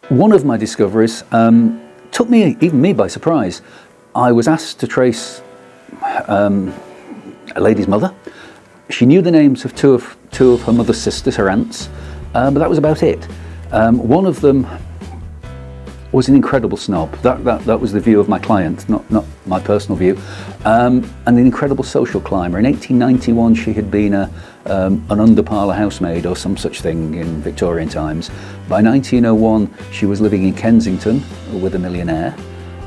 One of my discoveries took even me by surprise. I was asked to trace a lady's mother. She knew the names of two of her mother's sisters, her aunts, but that was about it. One of them was an incredible snob. That was the view of my client, not my personal view. And an incredible social climber. In 1891, she had been an under-parlour housemaid or some such thing in Victorian times. By 1901, she was living in Kensington with a millionaire.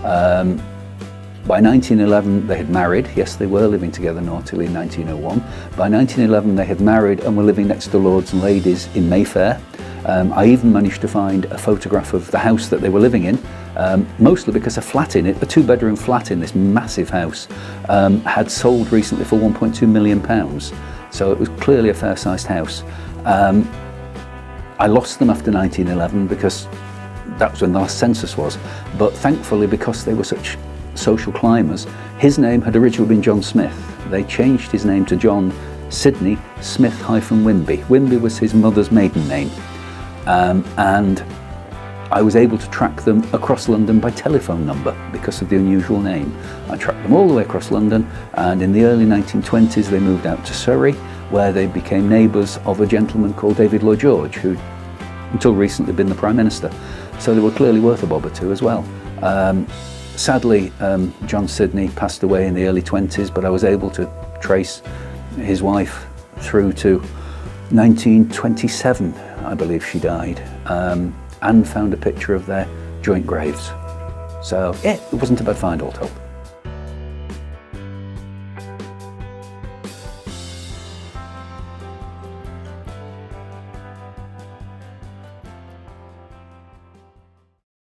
By 1911, they had married. Yes, they were living together naughtily in 1901. By 1911, they had married and were living next to lords and ladies in Mayfair. I even managed to find a photograph of the house that they were living in, mostly because a flat in it, a two-bedroom flat in this massive house, had sold recently for £1.2 million. So it was clearly a fair-sized house. I lost them after 1911 because that was when the last census was. But thankfully, because they were such social climbers, his name had originally been John Smith. They changed his name to John Sidney Smith-Wimby. Wimby was his mother's maiden name. And I was able to track them across London by telephone number because of the unusual name. I tracked them all the way across London, and in the early 1920s they moved out to Surrey, where they became neighbours of a gentleman called David Lloyd George, who until recently been the Prime Minister. So they were clearly worth a bob or two as well. Sadly, John Sidney passed away in the early 20s, but I was able to trace his wife through to 1927, I believe she died, and found a picture of their joint graves. So yeah, it wasn't a bad find, all told.